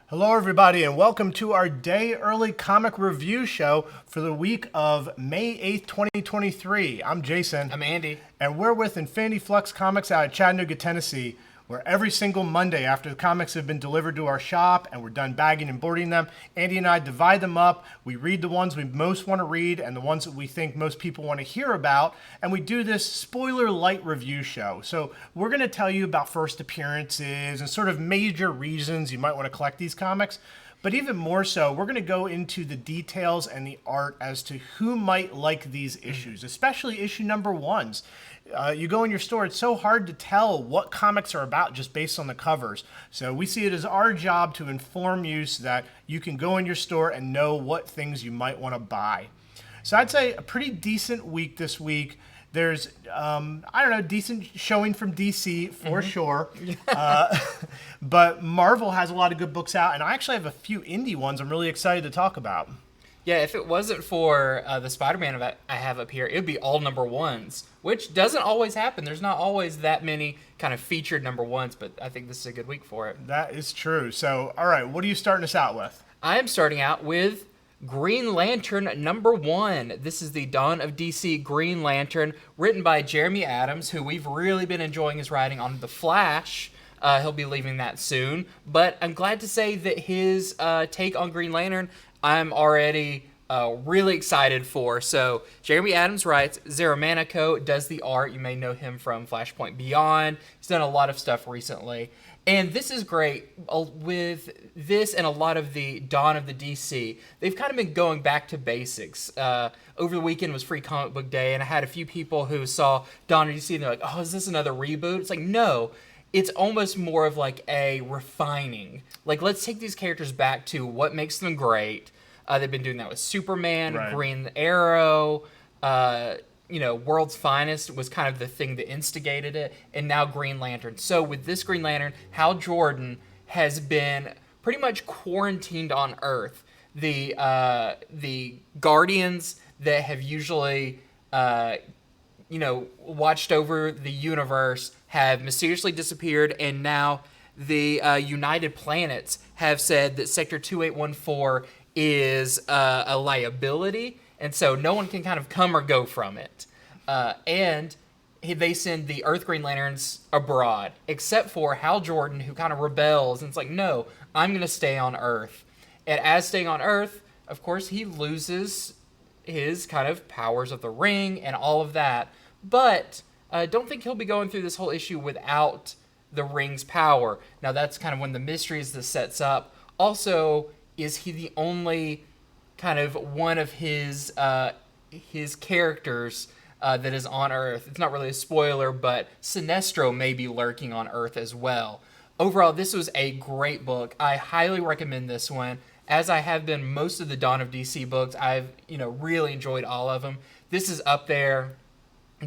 Hello everybody and welcome to our day early comic review show for the week of May 8th, 2023. I'm Jason. I'm Andy. And we're with Infinity Flux Comics out of Chattanooga, Tennessee, where every single Monday after the comics have been delivered to our shop and we're done bagging and boarding them, Andy and I divide them up. We read the ones we most want to read and the ones that we think most people want to hear about, and we do this spoiler light review show. So we're going to tell you about first appearances and sort of major reasons you might want to collect these comics. But even more so, we're going to go into the details and the art as to who might like these issues, especially issue number ones. You go in your store, it's so hard to tell what comics are about just based on the covers. So we see it as our job to inform you so that you can go in your store and know what things you might want to buy. So I'd say a pretty decent week this week. There's, decent showing from DC for sure. But Marvel has a lot of good books out, and I actually have a few indie ones I'm really excited to talk about. Yeah, if it wasn't for the Spider-Man I have up here, it would be all number ones, which doesn't always happen. There's not always that many kind of featured number ones, but I think this is a good week for it. That is true. So, all right, what are you starting us out with? I am starting out with Green Lantern number 1. This is the Dawn of DC Green Lantern, written by Jeremy Adams, who we've really been enjoying his writing on The Flash. He'll be leaving that soon, but I'm glad to say that his take on Green Lantern, I'm already really excited for. So Jeremy Adams writes, Zeramanico does the art. You may know him from Flashpoint Beyond. He's done a lot of stuff recently. And this is great. With this and a lot of the Dawn of the DC, they've kind of been going back to basics. Over the weekend was Free Comic Book Day, and I had a few people who saw Dawn of DC, and they're like, oh, is this another reboot? It's like, no. It's almost more of like a refining. Like, let's take these characters back to what makes them great. They've been doing that with Superman, right. Green Arrow, World's Finest was kind of the thing that instigated it, and now Green Lantern. So with this Green Lantern, Hal Jordan has been pretty much quarantined on Earth. The Guardians that have usually, watched over the universe have mysteriously disappeared, and now the United Planets have said that Sector 2814 is a liability, and so no one can kind of come or go from it. And they send the Earth Green Lanterns abroad, except for Hal Jordan, who kind of rebels, and it's like, no, I'm going to stay on Earth. And as staying on Earth, of course, he loses his kind of powers of the ring and all of that, but don't think he'll be going through this whole issue without the ring's power. Now, that's kind of one of the mysteries this sets up. Also, is he the only kind of one of his characters that is on Earth? It's not really a spoiler, but Sinestro may be lurking on Earth as well. Overall, this was a great book. I highly recommend this one. As I have been most of the Dawn of DC books, I've really enjoyed all of them. This is up there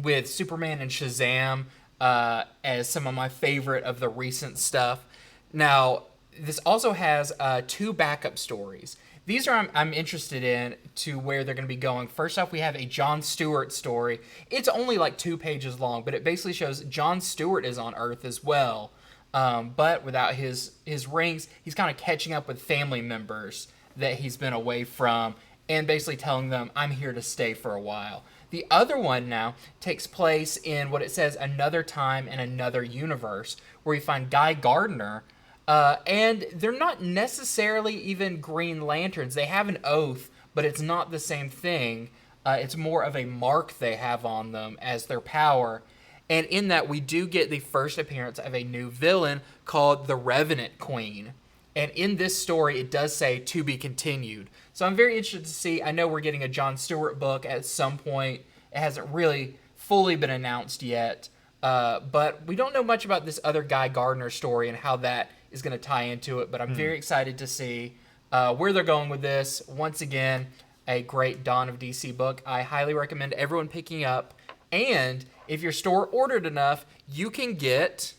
with Superman and Shazam as some of my favorite of the recent stuff. Now, this also has 2 backup stories. These are I'm interested in to where they're going to be going. First off, we have a John Stewart story. It's only like 2 pages long, but it basically shows John Stewart is on Earth as well. But without his rings, he's kind of catching up with family members that he's been away from and basically telling them, I'm here to stay for a while. The other one now takes place in what it says another time and another universe, where you find Guy Gardner, and they're not necessarily even Green Lanterns. They have an oath, but it's not the same thing. It's more of a mark they have on them as their power. And in that, we do get the first appearance of a new villain called the Revenant Queen. And in this story, it does say to be continued. So I'm very interested to see. I know we're getting a John Stewart book at some point. It hasn't really fully been announced yet. But we don't know much about this other Guy Gardner story and how that is going to tie into it. But I'm very excited to see where they're going with this. Once again, a great Dawn of DC book. I highly recommend everyone picking up. And if your store ordered enough, you can get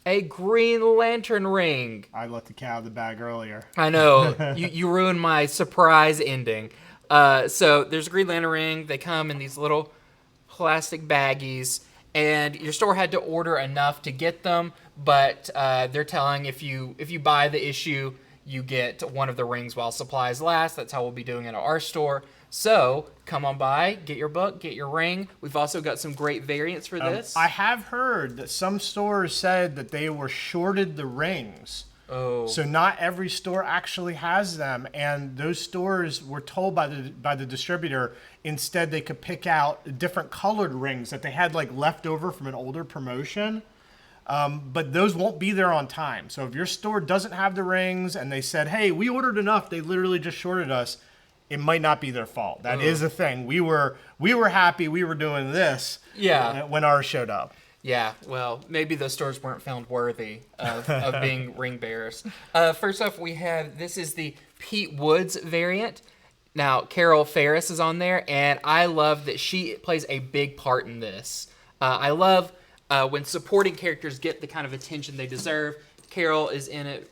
a Green Lantern ring. I let the cat out of the bag earlier. I know. you ruined my surprise ending. So there's a Green Lantern ring. They come in these little plastic baggies, and your store had to order enough to get them. But they're telling if you buy the issue, you get one of the rings while supplies last. That's how we'll be doing it at our store. So come on by, get your book, get your ring. We've also got some great variants for this. I have heard that some stores said that they were shorted the rings. Oh. So not every store actually has them, and those stores were told by the distributor instead they could pick out different colored rings that they had like left over from an older promotion. But those won't be there on time. So if your store doesn't have the rings and they said, "Hey, we ordered enough, they literally just shorted us," it might not be their fault. That is a thing. We were happy we were doing this. When ours showed up. Yeah, well, maybe those stores weren't found worthy of being ring bearers. First off, this is the Pete Woods variant. Now, Carol Ferris is on there, and I love that she plays a big part in this. I love when supporting characters get the kind of attention they deserve. Carol is in it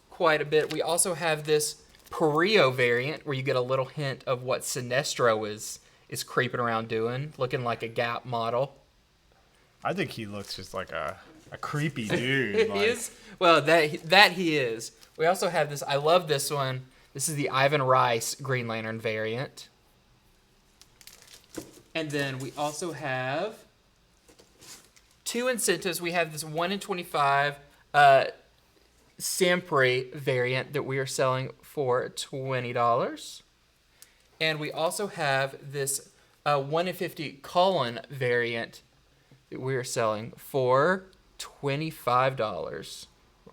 quite a bit. We also have this Perio variant, where you get a little hint of what Sinestro is creeping around doing, looking like a Gap model. I think he looks just like a creepy dude. He is? Well, that he is. We also have this. I love this one. This is the Ivan Rice Green Lantern variant. And then we also have two incentives. We have this 1 in 25 Sampre variant that we are selling for $20. And we also have this 1 in 50 Cullen variant that we are selling for $25,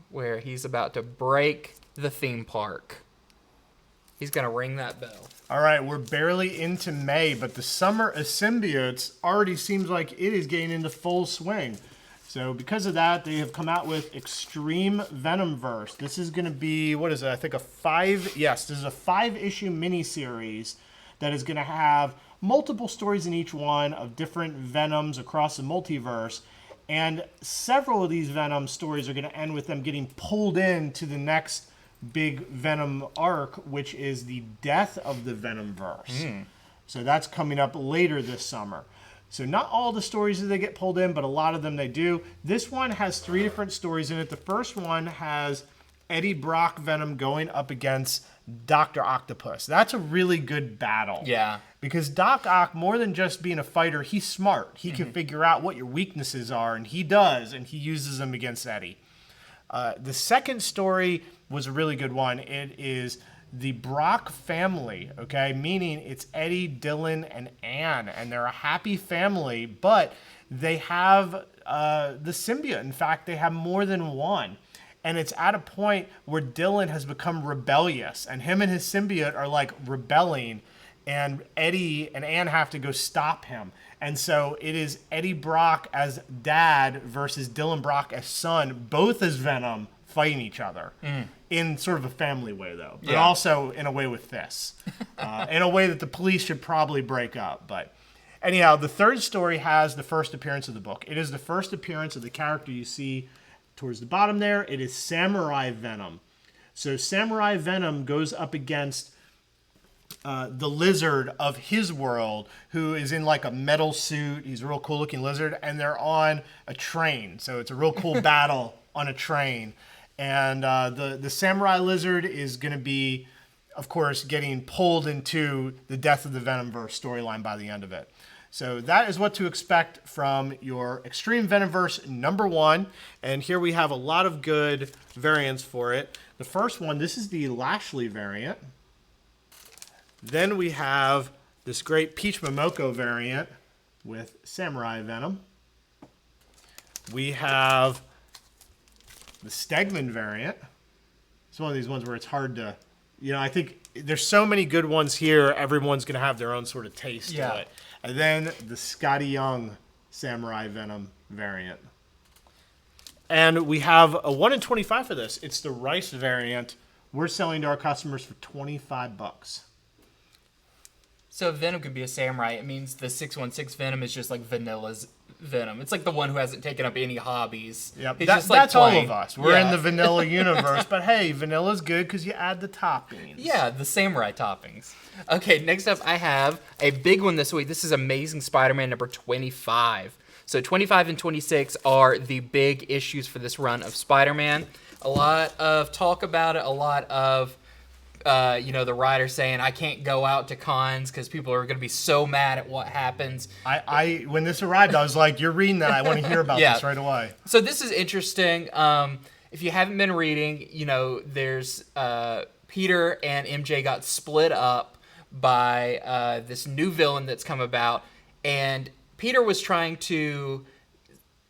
where he's about to break the theme park. He's going to ring that bell. All right, we're barely into May, but the summer of symbiotes already seems like it is getting into full swing. So because of that, they have come out with Extreme Venomverse. This is going to be, what is it? I think this is a 5-issue miniseries that is going to have multiple stories in each one of different Venoms across the multiverse. And several of these Venom stories are going to end with them getting pulled into the next big Venom arc, which is the death of the Venomverse. So that's coming up later this summer. So not all the stories do they get pulled in, but a lot of them they do. This one has 3 different stories in it. The first one has Eddie Brock Venom going up against Dr. Octopus. That's a really good battle. Yeah. Because Doc Ock, more than just being a fighter, he's smart. He can figure out what your weaknesses are, and he does, and he uses them against Eddie. The second story was a really good one. It is the Brock family, okay? Meaning it's Eddie, Dylan, and Ann, and they're a happy family, but they have the symbiote. In fact, they have more than one. And it's at a point where Dylan has become rebellious, and him and his symbiote are like rebelling, and Eddie and Ann have to go stop him. And so it is Eddie Brock as dad versus Dylan Brock as son, both as Venom, fighting each other in sort of a family way, though, but also in a way with this, in a way that the police should probably break up. But anyhow, the third story has the first appearance of the book. It is the first appearance of the character you see towards the bottom there. It is Samurai Venom. So Samurai Venom goes up against the lizard of his world, who is in like a metal suit. He's a real cool looking lizard, and they're on a train. So it's a real cool battle on a train. And the samurai lizard is going to be, of course, getting pulled into the death of the Venomverse storyline by the end of it. So that is what to expect from your Extreme Venomverse #1. And here we have a lot of good variants for it. The first one, this is the Lashley variant. Then we have this great Peach Momoko variant with Samurai Venom. We have the Stegman variant. It's one of these ones where it's hard to, I think there's so many good ones here, everyone's going to have their own sort of taste to it. And then the Scotty Young Samurai Venom variant. And we have a 1 in 25 for this. It's the Rice variant. We're selling to our customers for $25. So Venom could be a samurai. It means the 616 Venom is just like vanilla's Venom. It's like the one who hasn't taken up any hobbies. Yep, He's just, like, that's all plain. of us. We're in Yeah. the vanilla universe, but hey, vanilla's good because you add the toppings. Yeah, the samurai toppings. Okay, next up I have a big one this week. This is Amazing Spider-Man number 25. So 25 and 26 are the big issues for this run of Spider-Man. A lot of talk about it, a lot of the writer saying I can't go out to cons because people are going to be so mad at what happens. I when this arrived, I was like, "You're reading that. I want to hear about Yeah. this right away." So this is interesting. If you haven't been reading, there's Peter and MJ got split up by this new villain that's come about, and Peter was trying to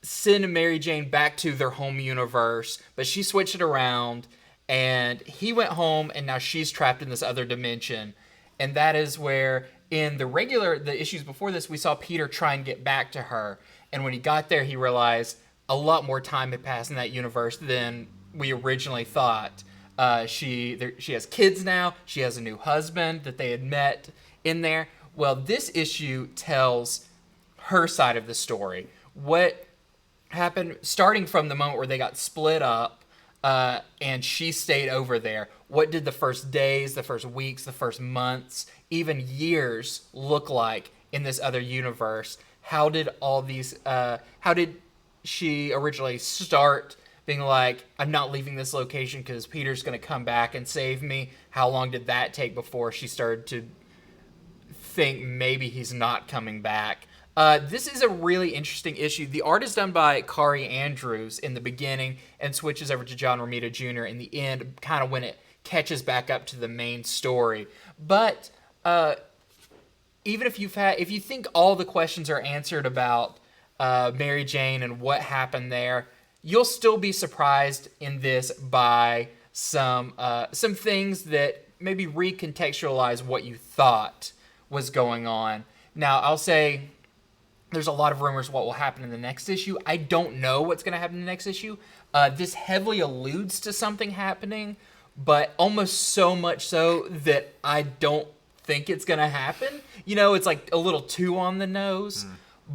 send Mary Jane back to their home universe, but she switched it around. And he went home, and now she's trapped in this other dimension. And that is where, in the issues before this, we saw Peter try and get back to her. And when he got there, he realized a lot more time had passed in that universe than we originally thought. She has kids now. She has a new husband that they had met in there. Well, this issue tells her side of the story. What happened starting from the moment where they got split up, and she stayed over there. What did the first days, the first weeks, the first months, even years look like in this other universe? How did how did she originally start being like, I'm not leaving this location because Peter's going to come back and save me? How long did that take before she started to think maybe he's not coming back? This is a really interesting issue. The art is done by Kari Andrews in the beginning and switches over to John Romita Jr. in the end, kind of when it catches back up to the main story. But even if you think all the questions are answered about Mary Jane and what happened there, you'll still be surprised in this by some things that maybe recontextualize what you thought was going on. Now, I'll say, there's a lot of rumors what will happen in the next issue. I don't know what's going to happen in the next issue. This heavily alludes to something happening, but almost so much so that I don't think it's going to happen. It's like a little too on the nose,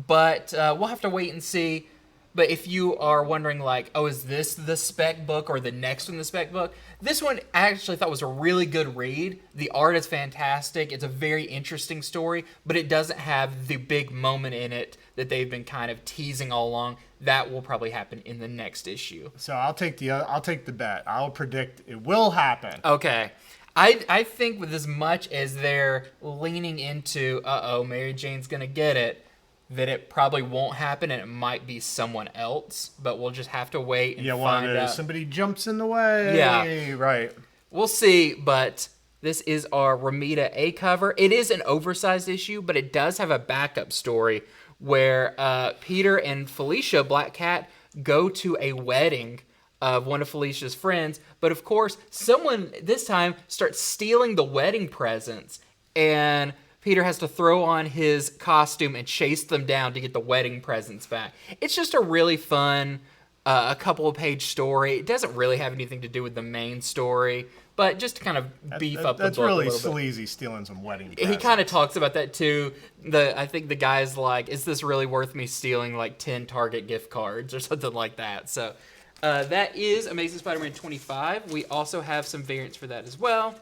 but we'll have to wait and see. But if you are wondering, like, oh, is this the spec book or the next one the spec book? This one I actually thought was a really good read. The art is fantastic. It's a very interesting story, but it doesn't have the big moment in it that they've been kind of teasing all along. That will probably happen in the next issue. So I'll take the bet. I'll predict it will happen. Okay. I think with as much as they're leaning into, Mary Jane's going to get it, that it probably won't happen and it might be someone else, but we'll just have to wait and find out. Somebody jumps in the way. Yeah. Right. We'll see, but this is our Romita A cover. It is an oversized issue, but it does have a backup story where Peter and Felicia, Black Cat, go to a wedding of one of Felicia's friends, but of course, someone this time starts stealing the wedding presents, and Peter has to throw on his costume and chase them down to get the wedding presents back. It's just a really fun, a couple of page story. It doesn't really have anything to do with the main story, but just to kind of beef up the book That's really a little bit. sleazy, stealing some wedding He presents. kind of talks about that too. I think the guy's like, is this really worth me stealing like 10 Target gift cards or something like that? So that is Amazing Spider-Man 25. We also have some variants for that as well.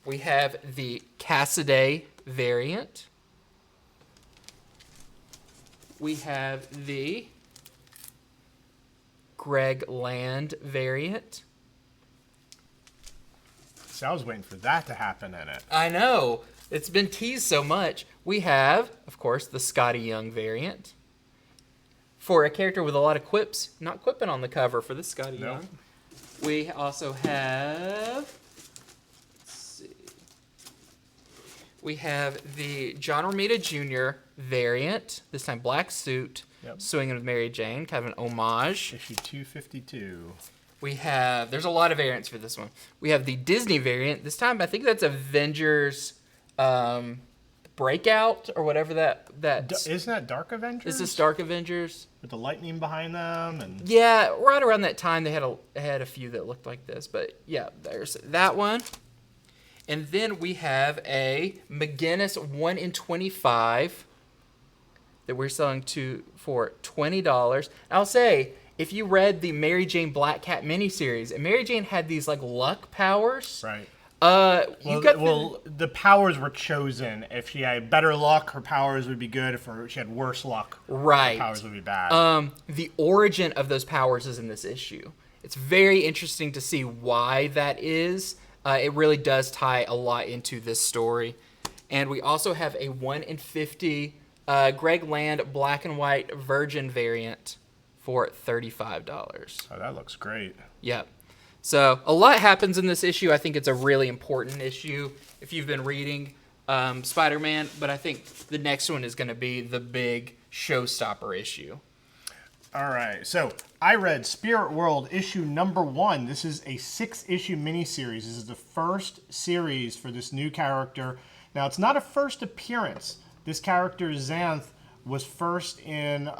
We have the Cassidy variant. We have the Greg Land variant. See, I was waiting for that to happen in it. I know. It's been teased so much. We have, of course, the Scotty Young variant. For a character with a lot of quips, not quipping on the cover for this Scotty Nope. Young. We also have... We have the John Romita Jr. variant, this time black suit, swinging with Mary Jane, kind of an homage. Issue 252. We have, there's a lot of variants for this one. We have the Disney variant. This time, I think that's Avengers Breakout or whatever that. Isn't that Dark Avengers? Is this Dark Avengers? With the lightning behind them and. Yeah, right around that time they had a few that looked like this, but yeah, there's that one. And then we have a McGinnis 1 in 25. that we're selling for $20. I'll say, if you read the Mary Jane Black Cat miniseries, and Mary Jane had these like luck powers. Right. You got the powers were chosen. If she had better luck, her powers would be good. If she had worse luck, right, her powers would be bad. The origin of those powers is in this issue. It's very interesting to see why that is. It really does tie a lot into this story. And we also have a 1 in 50 Greg Land black and white Virgin variant for $35. Oh, that looks great. Yep. So a lot happens in this issue. I think it's a really important issue if you've been reading Spider-Man, but I think the next one is going to be the big showstopper issue. All right, so I read Spirit World issue number 1. This is a 6-issue miniseries. This is the first series for this new character. Now, it's not a first appearance. This character, Xanth, was first in,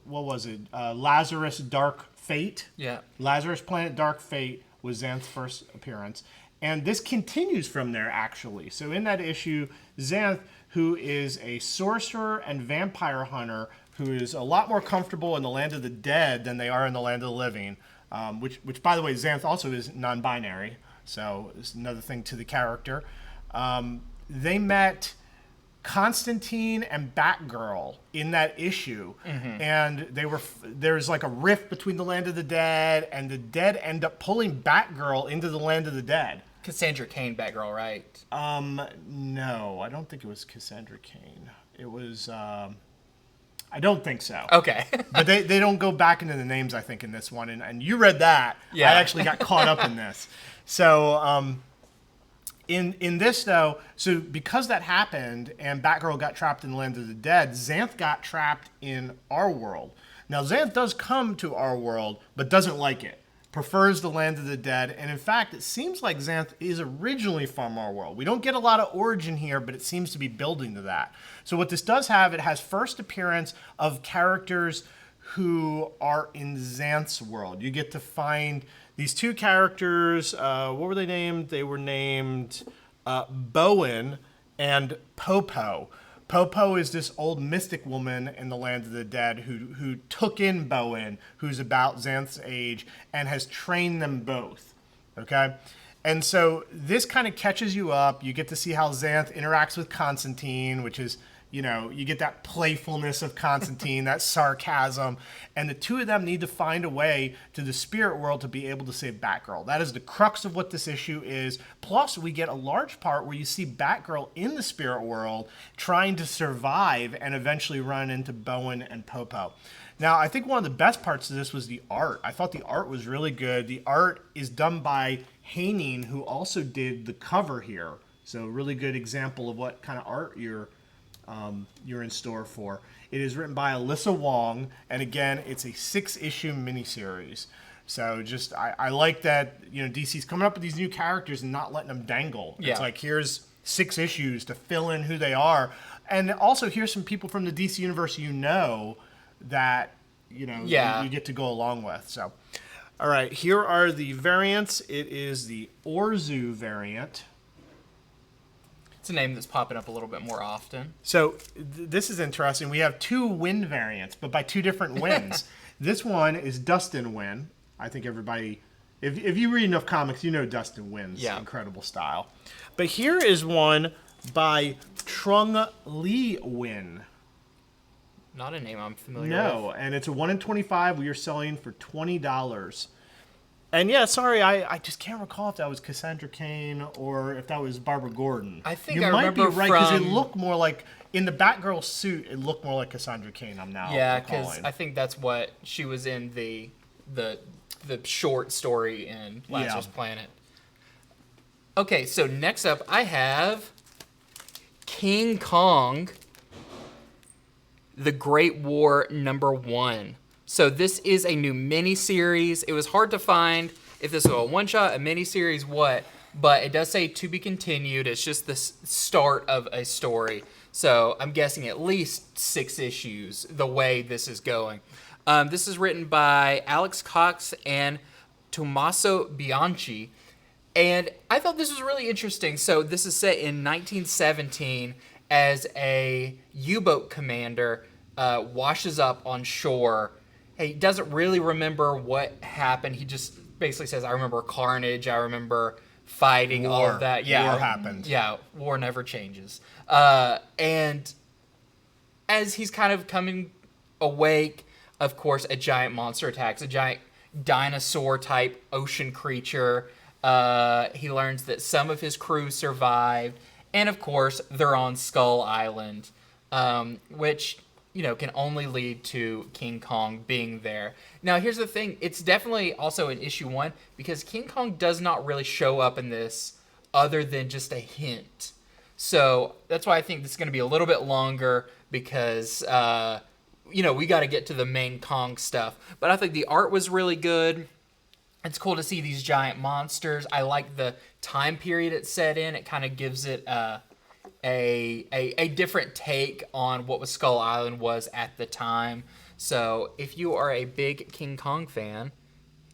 Lazarus Dark Fate. Yeah. Lazarus Planet Dark Fate was Xanth's first appearance. And this continues from there, actually. So in that issue, Xanth, who is a sorcerer and vampire hunter, who is a lot more comfortable in the land of the dead than they are in the land of the living, which by the way, Xanth also is non-binary. So it's another thing to the character. They met Constantine and Batgirl in that issue, and there's like a rift between the land of the dead, and the dead end up pulling Batgirl into the land of the dead. Cassandra Cain Batgirl, right? No, I don't think it was Cassandra Cain. It was, I don't think so. Okay. But they don't go back into the names, I think, in this one, and you read that. Yeah. I actually got caught up in this. So, In this, though, so because that happened and Batgirl got trapped in the land of the dead, Xanth got trapped in our world. Now, Xanth does come to our world, but doesn't like it. Prefers the land of the dead. And in fact, it seems like Xanth is originally from our world. We don't get a lot of origin here, but it seems to be building to that. So what this does have, it has first appearance of characters who are in Xanth's world. You get to find these two characters. What were they named? They were named Bowen and Popo. Popo is this old mystic woman in the land of the dead who took in Bowen, who's about Xanth's age, and has trained them both. Okay? And so this kind of catches you up. You get to see how Xanth interacts with Constantine, which is, you get that playfulness of Constantine, that sarcasm, and the two of them need to find a way to the spirit world to be able to save Batgirl. That is the crux of what this issue is. Plus, we get a large part where you see Batgirl in the spirit world trying to survive and eventually run into Bowen and Popo. Now, I think one of the best parts of this was the art. I thought the art was really good. The art is done by Haining, who also did the cover here. So, a really good example of what kind of art you're in store for. It is written by Alyssa Wong, and again, it's a 6-issue miniseries. So just, I like that, DC's coming up with these new characters and not letting them dangle. Yeah. It's like, here's 6 issues to fill in who they are. And also, here's some people from the DC universe that, you get to go along with. So, all right, here are the variants. It is the Orzu variant. It's a name that's popping up a little bit more often. So this is interesting. We have 2 Wynn variants, but by 2 different Wynns. This one is Dustin Wynn. I think everybody, if you read enough comics, you know Dustin Wynn's incredible style. But here is one by Trung Lee Wynn. Not a name I'm familiar with. No, and it's a 1 in 25. We are selling for $20. And yeah, sorry, I just can't recall if that was Cassandra Cain or if that was Barbara Gordon. I think you I might remember be right, because it looked more like, in the Batgirl suit, it looked more like Cassandra Cain. I'm now because I think that's what she was in the short story in Lazarus Planet. Okay, so next up I have King Kong, The Great War #1. So this is a new mini-series. It was hard to find if this was a one-shot, a mini-series, what. But it does say to be continued. It's just the start of a story. So I'm guessing at least 6 issues the way this is going. This is written by Alex Cox and Tommaso Bianchi. And I thought this was really interesting. So this is set in 1917. as a U-boat commander washes up on shore. He doesn't really remember what happened. He just basically says, I remember carnage, I remember fighting, all of that. Yeah, war happened. Yeah, war never changes. And as he's kind of coming awake, of course, a giant monster attacks, a giant dinosaur-type ocean creature. He learns that some of his crew survived, and of course, they're on Skull Island, which, can only lead to King Kong being there. Now, here's the thing. It's definitely also in issue 1, because King Kong does not really show up in this other than just a hint. So that's why I think this is going to be a little bit longer, because we got to get to the main Kong stuff. But I think the art was really good. It's cool to see these giant monsters. I like the time period it's set in. It kind of gives it a different take on what Skull Island was at the time. So if you are a big King Kong fan,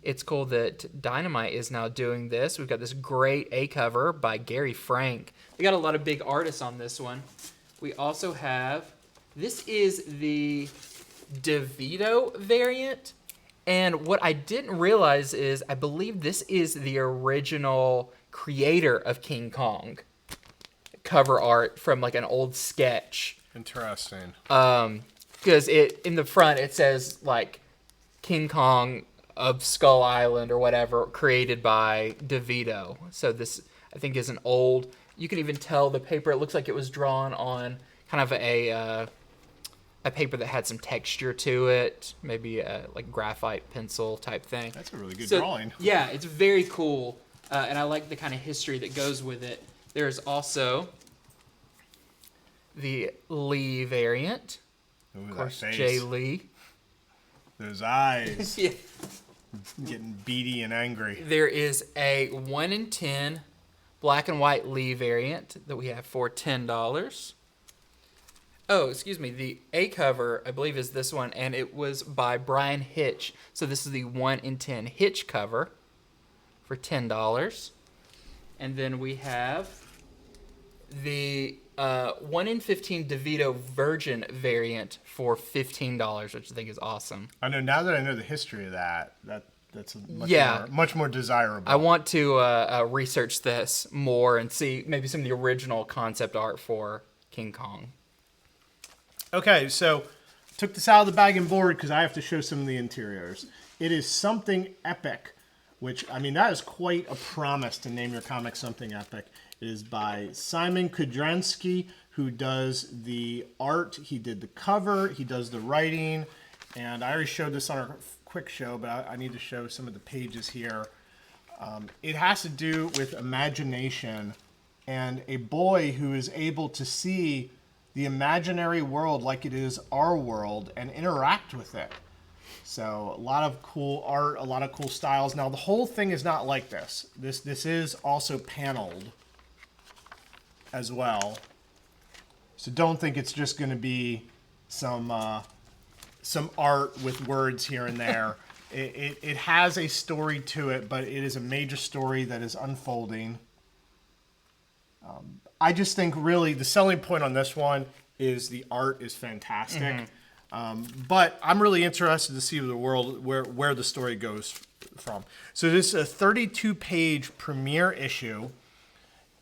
it's cool that Dynamite is now doing this. We've got this great A cover by Gary Frank. We got a lot of big artists on this one. We also have, this is the DeVito variant. And what I didn't realize is, I believe this is the original creator of King Kong cover art from like an old sketch. Interesting. Because in the front it says like King Kong of Skull Island or whatever, created by DeVito. So this, I think, is an old. You can even tell the paper. It looks like it was drawn on kind of a paper that had some texture to it, maybe a like graphite pencil type thing. That's a really good drawing. Yeah, it's very cool, and I like the kind of history that goes with it. There's also the Lee variant. Ooh, of course, that face. Jay Lee. Those eyes. Yeah. Getting beady and angry. There is a 1 in 10 black and white Lee variant that we have for $10. Oh, excuse me. The A cover, I believe, is this one, and it was by Brian Hitch. So this is the 1 in 10 Hitch cover for $10. And then we have the 1 in 15 DeVito Virgin variant for $15, which I think is awesome. I know, now that I know the history of that's much more desirable. I want to research this more and see maybe some of the original concept art for King Kong. Okay, so took this out of the bag and board because I have to show some of the interiors. It is Something Epic, which, I mean, that is quite a promise to name your comic Something Epic. It is by Simon Kudransky, who does the art. He did the cover, he does the writing, and I already showed this on our quick show, but I need to show some of the pages here. It has to do with imagination and a boy who is able to see the imaginary world like it is our world and interact with it. So a lot of cool art, a lot of cool styles. Now the whole thing is not like this. This is also paneled as well. So don't think it's just going to be some art with words here and there. It has a story to it, but it is a major story that is unfolding. I just think really the selling point on this one is the art is fantastic. But I'm really interested to see the world where the story goes from. So this is a 32-page premiere issue,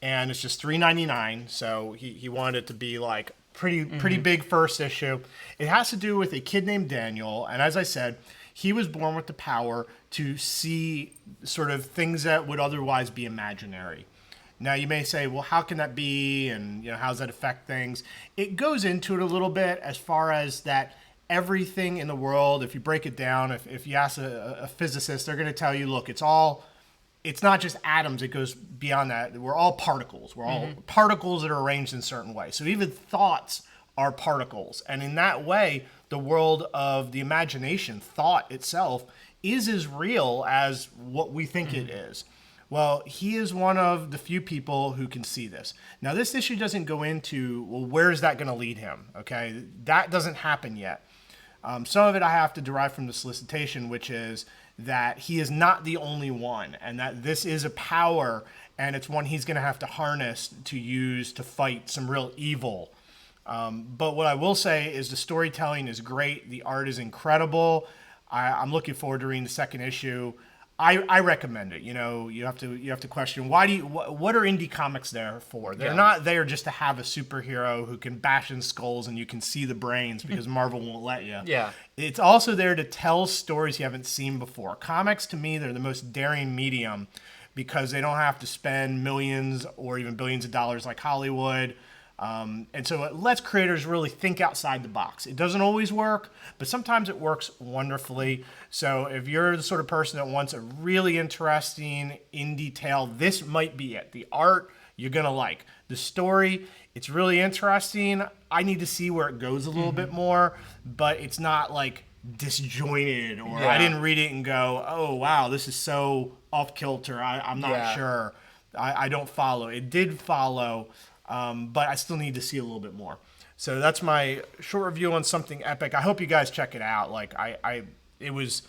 and it's just $3.99. So he wanted it to be like pretty big first issue. It has to do with a kid named Daniel, and as I said, he was born with the power to see sort of things that would otherwise be imaginary. Now you may say, well, how can that be? And how does that affect things? It goes into it a little bit as far as that everything in the world, if you break it down, if you ask a physicist, they're going to tell you, look, it's not just atoms, it goes beyond that. We're all particles. We're all particles that are arranged in certain ways. So even thoughts are particles. And in that way, the world of the imagination, thought itself, is as real as what we think it is. Well, he is one of the few people who can see this. Now, this issue doesn't go into, well, where is that going to lead him? Okay, that doesn't happen yet. Some of it I have to derive from the solicitation, which is that he is not the only one, and that this is a power, and it's one he's going to have to harness to use to fight some real evil. But what I will say is the storytelling is great. The art is incredible. I'm looking forward to reading the second issue. I recommend it. You know, you have to question what are indie comics there for? They're not there just to have a superhero who can bash in skulls and you can see the brains because Marvel won't let you. Yeah. It's also there to tell stories you haven't seen before. Comics, to me, they're the most daring medium because they don't have to spend millions or even billions of dollars like Hollywood. And so it lets creators really think outside the box. It doesn't always work, but sometimes it works wonderfully. So if you're the sort of person that wants a really interesting indie tale, this might be it. The art, you're going to like. The story, it's really interesting. I need to see where it goes a little bit more, but it's not like disjointed or I didn't read it and go, oh, wow, this is so off kilter. I'm not sure. I don't follow. It did follow. But I still need to see a little bit more. So that's my short review on Something Epic. I hope you guys check it out. Like it was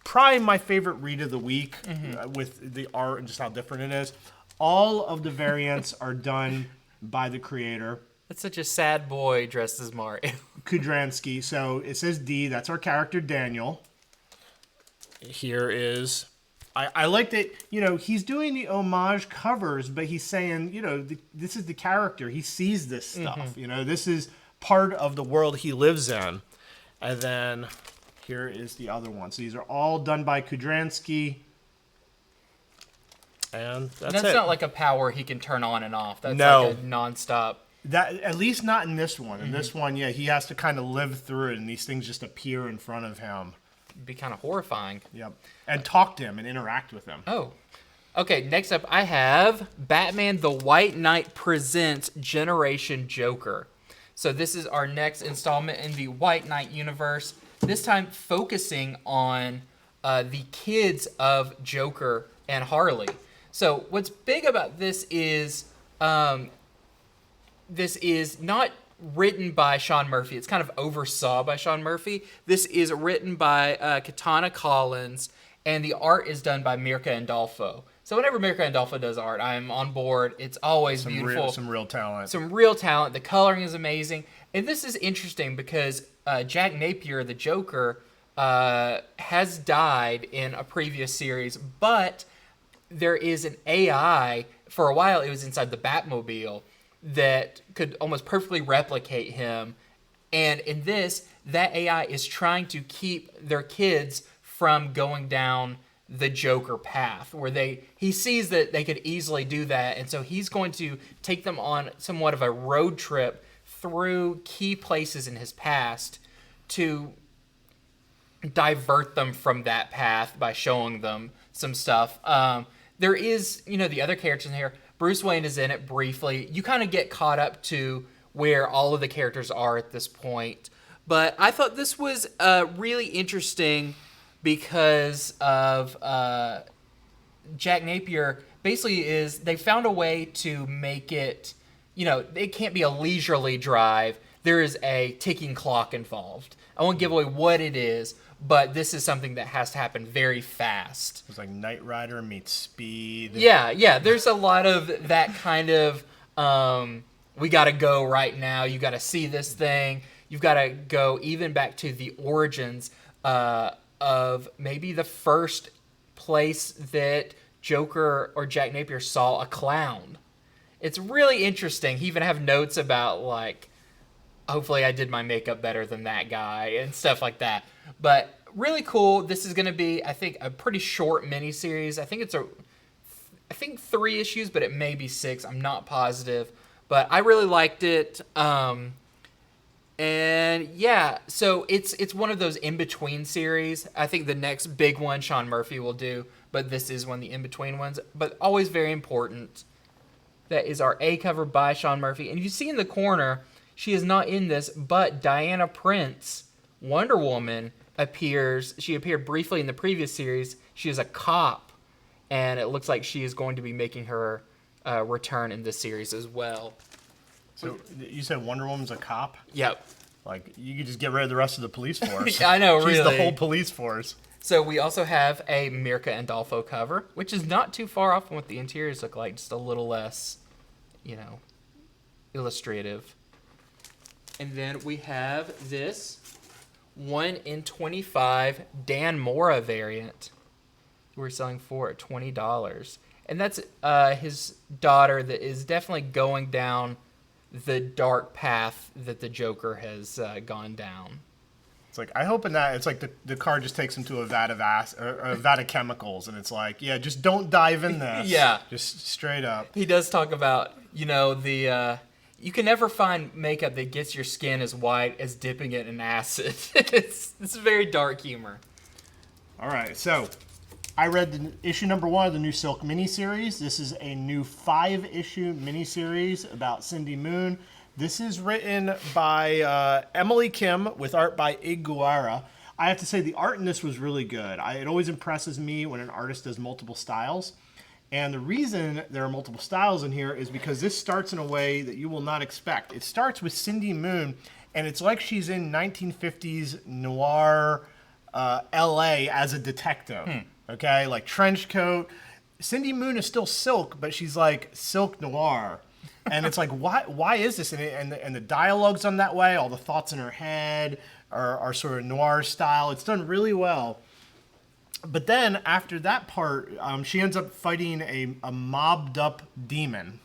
probably my favorite read of the week with the art and just how different it is. All of the variants are done by the creator. That's such a sad boy dressed as Mario. Kudransky. So it says D. That's our character, Daniel. Here is... I like that, you know, he's doing the homage covers, but he's saying, you know, this is the character. He sees this stuff. You know, this is part of the world he lives in. And then here is the other one. So these are all done by Kudransky. And that's it. Not like a power he can turn on and off. That's like a nonstop. That, at least not in this one. In this one, yeah, he has to kind of live through it, and these things just appear in front of him. Be kind of horrifying. Yep. And talk to him and interact with him. Oh. Okay, next up I have Batman the White Knight presents Generation Joker. So this is our next installment in the White Knight universe. This time focusing on the kids of Joker and Harley. So what's big about this is not written by Sean Murphy. It's kind of oversaw by Sean Murphy. This is written by Katana Collins, and the art is done by Mirka Andolfo. So whenever Mirka Andolfo does art, I'm on board. It's always beautiful. Some real talent. Some real talent. The coloring is amazing. And this is interesting because Jack Napier, the Joker, has died in a previous series, but there is an AI. For a while, it was inside the Batmobile that could almost perfectly replicate him. And in this, that AI is trying to keep their kids from going down the Joker path, where he sees that they could easily do that, and so he's going to take them on somewhat of a road trip through key places in his past to divert them from that path by showing them some stuff. There is, the other characters in here. Bruce Wayne is in it briefly. You kind of get caught up to where all of the characters are at this point. But I thought this was really interesting because of Jack Napier. Basically, they found a way to make it, it can't be a leisurely drive. There is a ticking clock involved. I won't give away what it is, but this is something that has to happen very fast. It's like Knight Rider meets Speed. Yeah. There's a lot of that kind of, we got to go right now. You got to see this thing. You've got to go even back to the origins of maybe the first place that Joker or Jack Napier saw a clown. It's really interesting. He even have notes about, like, hopefully I did my makeup better than that guy and stuff like that. But really cool. This is going to be, I think, a pretty short miniseries. I think 3 issues, but it may be 6. I'm not positive. But I really liked it. And yeah, so it's one of those in-between series. I think the next big one Sean Murphy will do, but this is one of the in-between ones. But always very important. That is our A cover by Sean Murphy. And you see in the corner, she is not in this, but Diana Prince, Wonder Woman, appears. She appeared briefly in the previous series. She is a cop, and it looks like she is going to be making her return in this series as well. So you said Wonder Woman's a cop? Yep. Like, you could just get rid of the rest of the police force. I know, really. She's the whole police force. So we also have a Mirka Andolfo cover, which is not too far off from what the interiors look like, just a little less, illustrative. And then we have this 1 in 25 Dan Mora variant. We're selling for $20. And that's his daughter that is definitely going down the dark path that the Joker has gone down. It's like, I hope in that, it's like the car just takes him to a vat of a vat of chemicals, and it's like, yeah, just don't dive in this. Yeah. Just straight up. He does talk about, the you can never find makeup that gets your skin as white as dipping it in acid. It's very dark humor. All right, so I read the issue number 1 of the new Silk miniseries. This is a new 5-issue miniseries about Cindy Moon. This is written by Emily Kim with art by Iguara. I have to say the art in this was really good. It always impresses me when an artist does multiple styles. And the reason there are multiple styles in here is because this starts in a way that you will not expect. It starts with Cindy Moon, and it's like she's in 1950s noir LA as a detective. Okay, like trench coat. Cindy Moon is still Silk, but she's like Silk Noir. And it's like, why is this? And the dialogue's done that way. All the thoughts in her head are sort of noir style. It's done really well. But then after that part, she ends up fighting a mobbed up demon.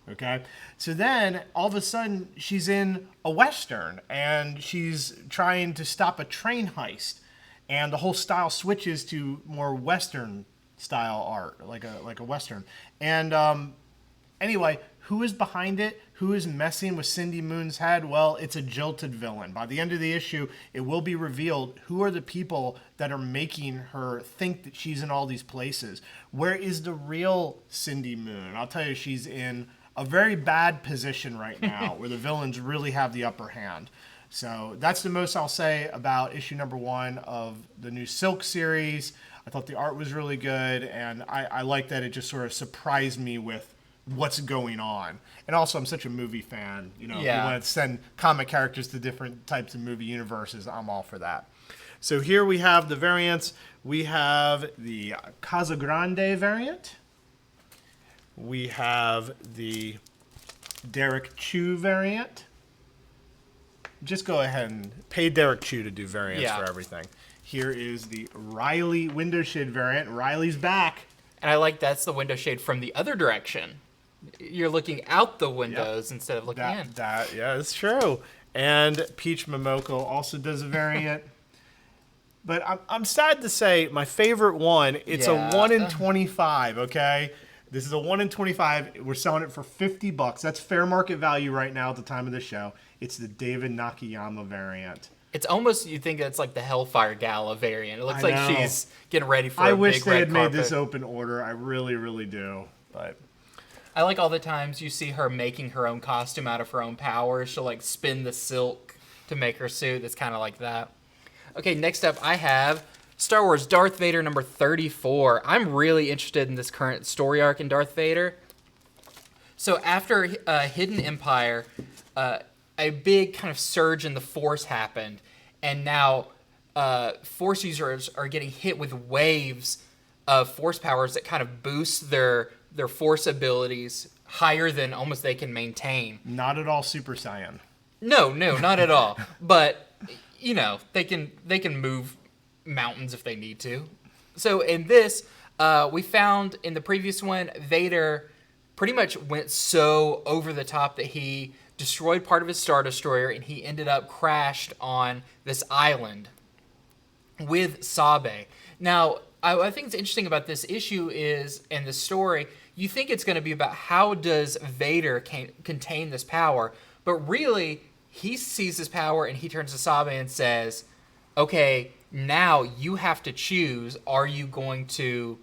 Okay, so then all of a sudden she's in a Western and she's trying to stop a train heist, and the whole style switches to more Western style art, like a Western. And anyway, who is behind it? Who is messing with Cindy Moon's head? Well, it's a jilted villain. By the end of the issue, it will be revealed who are the people that are making her think that she's in all these places. Where is the real Cindy Moon? I'll tell you, she's in a very bad position right now where the villains really have the upper hand. So that's the most I'll say about issue number 1 of the new Silk series. I thought the art was really good, and I like that it just sort of surprised me with what's going on. And also, I'm such a movie fan. You want to send comic characters to different types of movie universes, I'm all for that. So here we have the variants. We have the Casagrande variant. We have the Derek Chu variant. Just go ahead and pay Derek Chu to do variants for everything. Here is the Riley window shade variant. Riley's back. And I like that's the window shade from the other direction. You're looking out the windows instead of looking in. Yeah, that's true. And Peach Momoko also does a variant. But I'm sad to say my favorite one, it's a 1 in 25, okay? This is a 1 in 25. We're selling it for $50. That's fair market value right now at the time of the show. It's the David Nakayama variant. It's almost, you think it's like the Hellfire Gala variant. It looks like she's getting ready for a big red carpet. I wish they had made this open order. I really, really do. But I like all the times you see her making her own costume out of her own powers. She'll like spin the silk to make her suit. That's kind of like that. Okay, next up I have Star Wars Darth Vader number 34. I'm really interested in this current story arc in Darth Vader. So after Hidden Empire, a big kind of surge in the Force happened, and now Force users are getting hit with waves of Force powers that kind of boost their Force abilities higher than almost they can maintain. Not at all Super Saiyan. No, not at all. But they can move mountains if they need to. So in this, we found in the previous one, Vader pretty much went so over the top that he destroyed part of his Star Destroyer, and he ended up crashed on this island with Sabe. Now, I think it's interesting about this issue is, and the story, you think it's going to be about how does Vader contain this power, but really, he sees his power and he turns to Sabe and says, okay, now you have to choose, are you going to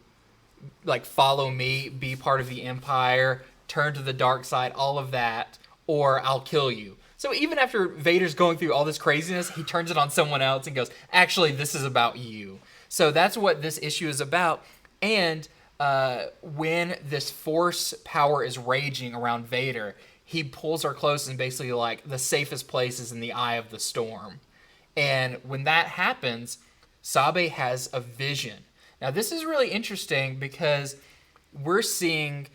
follow me, be part of the Empire, turn to the dark side, all of that, or I'll kill you. So even after Vader's going through all this craziness, he turns it on someone else and goes, actually, this is about you. So that's what this issue is about. And when this Force power is raging around Vader, he pulls her close and basically the safest place is in the eye of the storm. And when that happens, Sabe has a vision. Now this is really interesting because we're seeing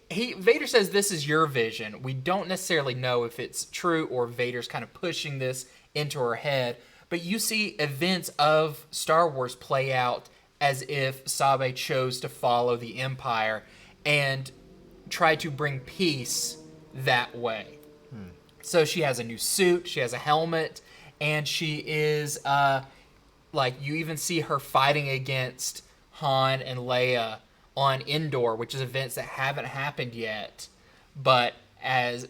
Vader says this is your vision. We don't necessarily know if it's true or Vader's kind of pushing this into her head, but you see events of Star Wars play out as if Sabe chose to follow the Empire and try to bring peace that way. So she has a new suit, she has a helmet, and she is, you even see her fighting against Han and Leia on Endor, which is events that haven't happened yet, but as,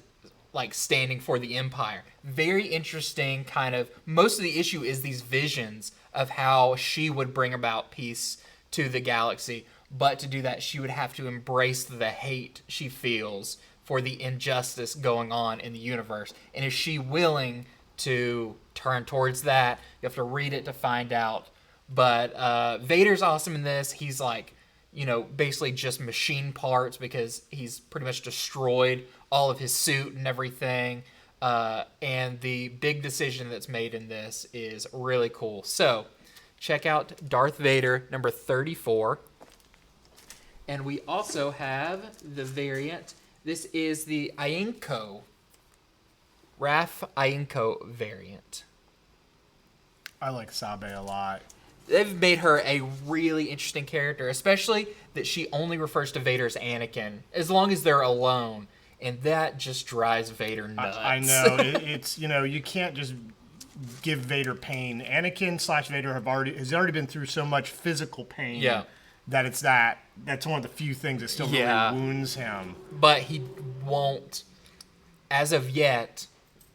standing for the Empire. Very interesting kind of, most of the issue is these visions of how she would bring about peace to the galaxy, but to do that, she would have to embrace the hate she feels for the injustice going on in the universe. And is she willing to turn towards that? You have to read it to find out. But Vader's awesome in this. He's basically just machine parts because he's pretty much destroyed all of his suit and everything. And the big decision that's made in this is really cool. So check out Darth Vader number 34. And we also have the variant. This is the Ienko, Raph Ienko variant. I like Sabe a lot. They've made her a really interesting character, especially that she only refers to Vader as Anakin, as long as they're alone. And that just drives Vader nuts. I know. It's, you can't just give Vader pain. Anakin / Vader has already been through so much physical pain. Yeah. That it's that's one of the few things that still really wounds him. But he won't, as of yet,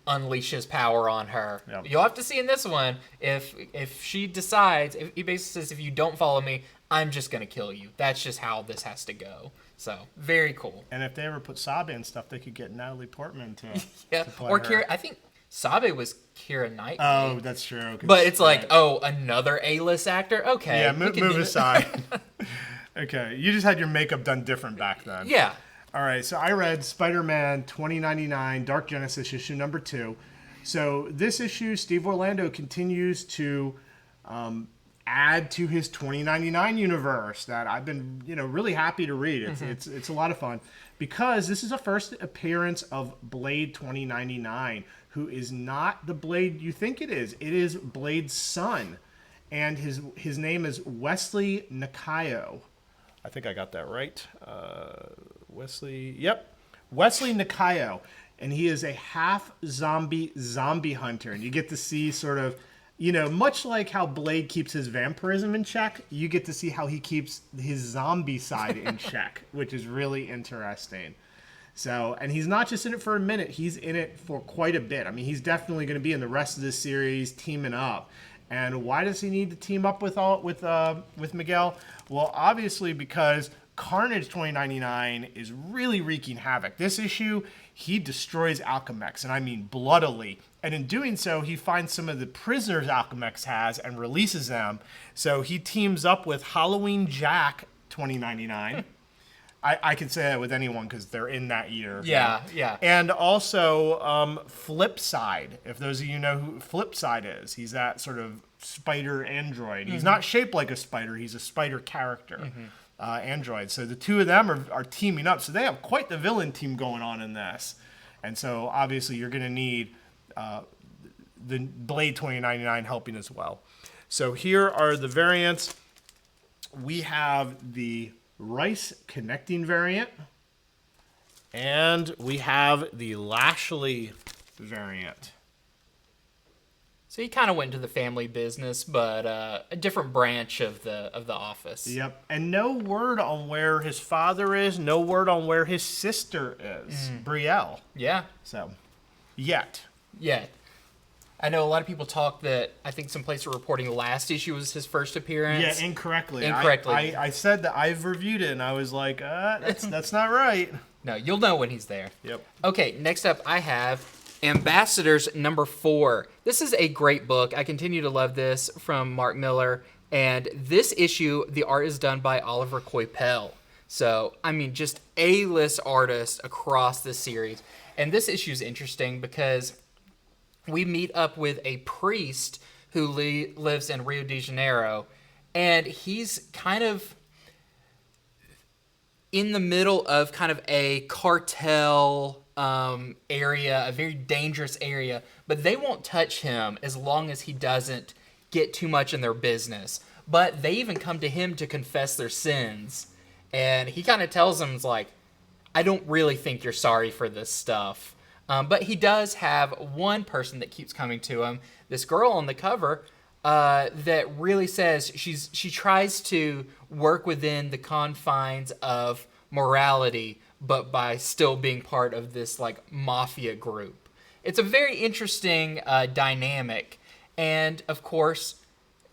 unleash his power on her. Yep. You'll have to see in this one if she decides, if he basically says, if you don't follow me, I'm just going to kill you. That's just how this has to go. So, very cool. And if they ever put Sabe and stuff, they could get Natalie Portman to play or her. Keira, I think Sabe was Keira Knightley. Oh, that's true. But it's another A-list actor? Okay. Yeah, move aside. Okay, you just had your makeup done different back then. Yeah. All right, so I read Spider-Man 2099, Dark Genesis, issue number 2. So this issue, Steve Orlando continues to add to his 2099 universe that I've been, really happy to read. It's a lot of fun because this is a first appearance of Blade 2099, who is not the Blade you think it is. It is Blade's son, and his name is Wesley Nakayo. I think I got that right. Wesley Nakayo, and he is a half zombie hunter, and you get to see sort of, much like how Blade keeps his vampirism in check, you get to see how he keeps his zombie side in check, which is really interesting. So, and he's not just in it for a minute, he's in it for quite a bit. I mean, he's definitely going to be in the rest of this series teaming up. And why does he need to team up with Miguel? Well, obviously because Carnage 2099 is really wreaking havoc. This issue, he destroys Alchemax, and I mean bloodily. And in doing so, he finds some of the prisoners Alchemax has and releases them. So he teams up with Halloween Jack 2099. I can say that with anyone because they're in that year. Yeah, yeah. And also Flipside, if those of you know who Flipside is. He's that sort of spider android. He's not shaped like a spider. He's a spider character android. So the two of them are teaming up. So they have quite the villain team going on in this. And so obviously you're going to need the Blade 2099 helping as well. So here are the variants. We have the Rice connecting variant, and we have the Lashley variant. So he kind of went into the family business, but a different branch of the office. Yep, and no word on where his father is. No word on where his sister is, Brielle. Yeah. So, yet. I know a lot of people talk that I think some places are reporting the last issue was his first appearance. Yeah, incorrectly. I said that I've reviewed it, and I was like, that's not right. No, you'll know when he's there. Yep. Okay, next up I have Ambassadors number 4. This is a great book. I continue to love this from Mark Miller. And this issue, the art is done by Oliver Coipel. So, I mean, just A-list artists across the series. And this issue is interesting because we meet up with a priest who lives in Rio de Janeiro, and he's kind of in the middle of kind of a cartel area, a very dangerous area, but they won't touch him as long as he doesn't get too much in their business. But they even come to him to confess their sins. And he kind of tells them, like, I don't really think you're sorry for this stuff. But he does have one person that keeps coming to him, this girl on the cover, that really says she tries to work within the confines of morality, but by still being part of this like mafia group. It's a very interesting dynamic, and of course,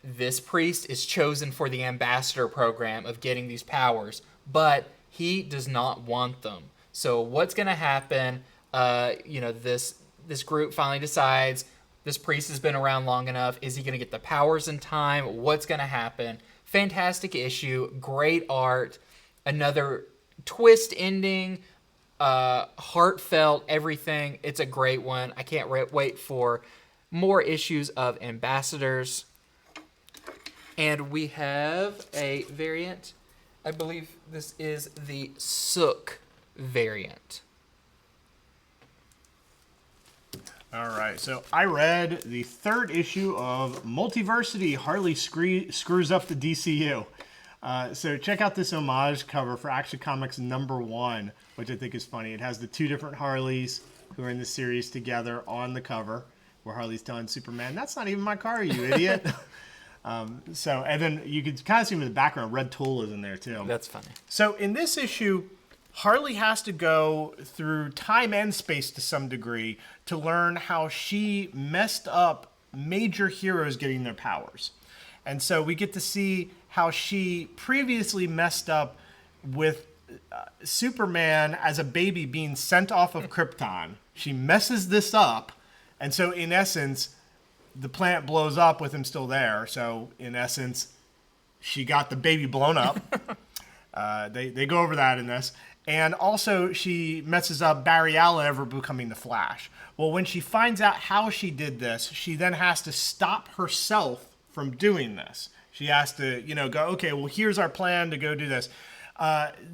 this priest is chosen for the ambassador program of getting these powers, but he does not want them. So what's going to happen? This group finally decides this priest has been around long enough. Is he going to get the powers in time? What's going to happen? Fantastic issue, great art, another twist ending, heartfelt, everything. It's a great one. I can't wait for more issues of Ambassadors. And we have a variant. I believe this is the Sook variant. All right, so I read the third issue of Multiversity. Harley screws up the DCU. So check out this homage cover for Action Comics #1, which I think is funny. It has the two different Harleys who are in the series together on the cover, where Harley's telling Superman, "That's not even my car, you idiot." And then you can kind of see him in the background. Red Tool is in there too. That's funny. So in this issue, Harley has to go through time and space to some degree to learn how she messed up major heroes getting their powers. And so we get to see how she previously messed up with Superman as a baby being sent off of Krypton. She messes this up, and so in essence, the planet blows up with him still there. So in essence, she got the baby blown up. They go over that in this. And also, she messes up Barry Allen ever becoming the Flash. Well, when she finds out how she did this, she then has to stop herself from doing this. She has to, go, okay, well, here's our plan to go do this.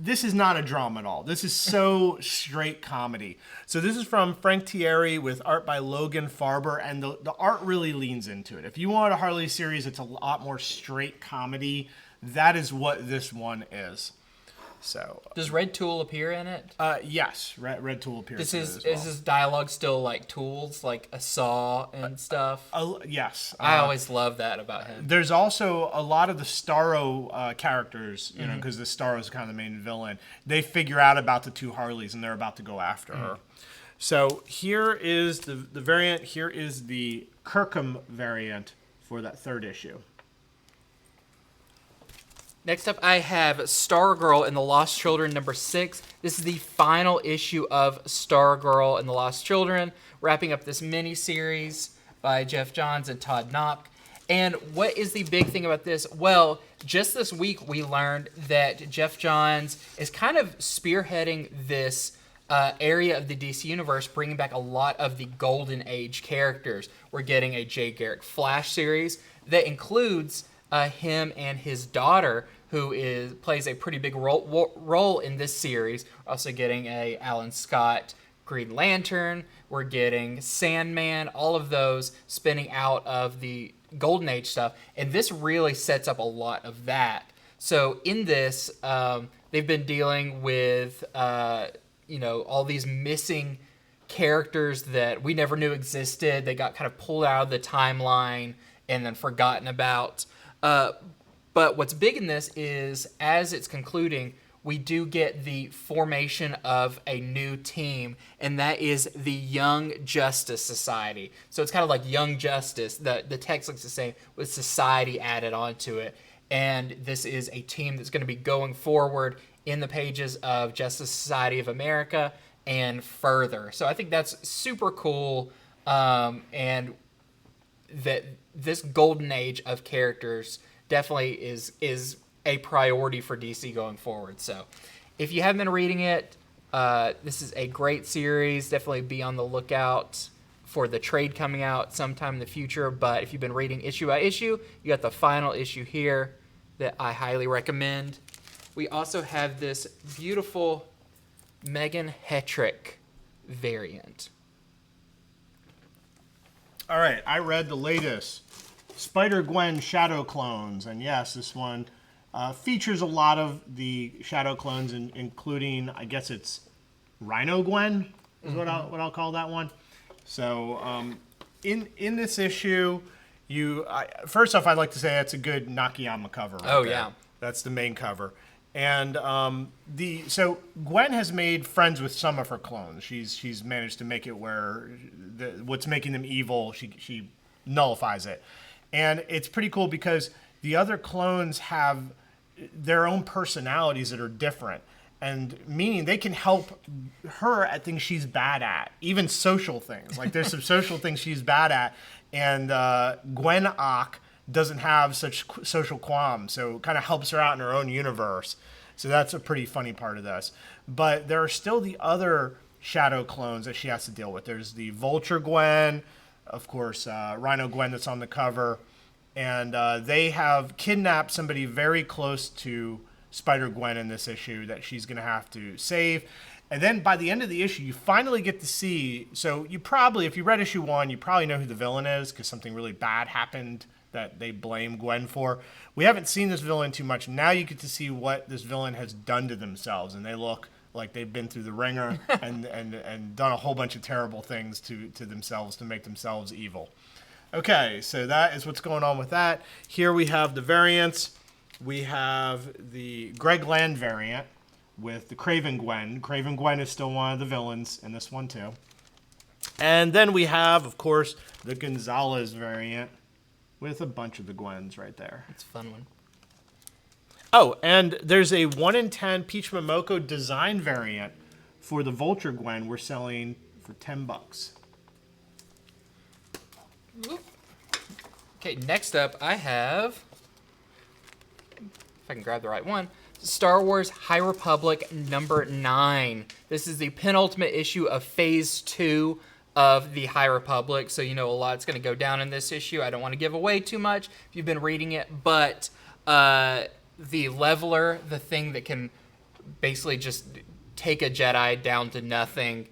This is not a drama at all. This is so straight comedy. So this is from Frank Thierry with art by Logan Farber, and the art really leans into it. If you want a Harley series, it's a lot more straight comedy. That is what this one is. So does Red Tool appear in it? Yes, Red Tool appears. Is his dialogue still like tools, like a saw and stuff? Yes. I always love that about him. There's also a lot of the Starro characters, because the Starro is kind of the main villain. They figure out about the two Harleys, and they're about to go after her. So here is the variant. Here is the Kirkham variant for that third issue. Next up, I have Stargirl and the Lost Children #6. This is the final issue of Stargirl and the Lost Children, wrapping up this mini-series by Jeff Johns and Todd Knock. And what is the big thing about this? Well, just this week we learned that Jeff Johns is kind of spearheading this area of the DC Universe, bringing back a lot of the Golden Age characters. We're getting a Jay Garrick Flash series that includes him and his daughter, who plays a pretty big role in this series. We're also getting a Alan Scott Green Lantern. We're getting Sandman. All of those spinning out of the Golden Age stuff, and this really sets up a lot of that. So in this, they've been dealing with all these missing characters that we never knew existed. They got kind of pulled out of the timeline and then forgotten about. But what's big in this is, as it's concluding, we do get the formation of a new team, and that is the Young Justice Society. So it's kind of like Young Justice. The text looks the same with Society added onto it. And this is a team that's going to be going forward in the pages of Justice Society of America and further. So I think that's super cool, and that this golden age of characters definitely is a priority for DC going forward. So if you haven't been reading it, this is a great series. Definitely be on the lookout for the trade coming out sometime in the future. But if you've been reading issue by issue, you got the final issue here that I highly recommend. We also have this beautiful Megan Hetrick variant. All right, I read the latest Spider-Gwen Shadow clones, and yes, this one features a lot of the Shadow clones, including, I guess it's Rhino Gwen is what I'll call that one. So in this issue, first off, I'd like to say it's a good Nakayama cover. Right there. Yeah, that's the main cover. And so Gwen has made friends with some of her clones. She's managed to make it where what's making them evil, she nullifies it. And it's pretty cool because the other clones have their own personalities that are different. And meaning they can help her at things she's bad at, even social things. Like there's some social things she's bad at. And Gwen Ock doesn't have such social qualms, so it kind of helps her out in her own universe. So that's a pretty funny part of this. But there are still the other Shadow clones that she has to deal with. There's the Vulture Gwen, of course, Rhino Gwen that's on the cover. And they have kidnapped somebody very close to Spider-Gwen in this issue that she's going to have to save. And then by the end of the issue, you finally get to see... So you probably, if you read issue 1, you probably know who the villain is because something really bad happened that they blame Gwen for. We haven't seen this villain too much. Now you get to see what this villain has done to themselves. And they look like they've been through the ringer and done a whole bunch of terrible things to themselves to make themselves evil. Okay, so that is what's going on with that. Here we have the variants. We have the Greg Land variant with the Craven Gwen. Craven Gwen is still one of the villains in this one too. And then we have, of course, the Gonzalez variant with a bunch of the Gwens right there. It's a fun one. Oh, and there's a 1 in 10 Peach Momoko design variant for the Vulture Gwen we're selling for $10. Okay, next up I have, if I can grab the right one, Star Wars High Republic number 9. This is the penultimate issue of Phase 2 of the High Republic, so you know a lot's going to go down in this issue. I don't want to give away too much if you've been reading it, but the Leveler, the thing that can basically just take a Jedi down to nothing,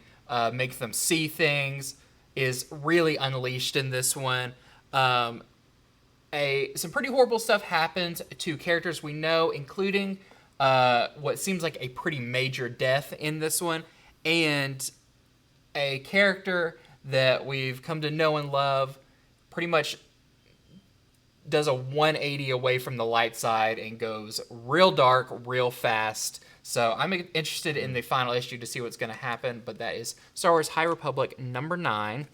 make them see things, is really unleashed in this one. Some pretty horrible stuff happens to characters we know, including what seems like a pretty major death in this one, and a character that we've come to know and love pretty much does a 180 away from the light side and goes real dark real fast. So I'm interested in the final issue to see what's going to happen, but that is Star Wars High Republic number 9. I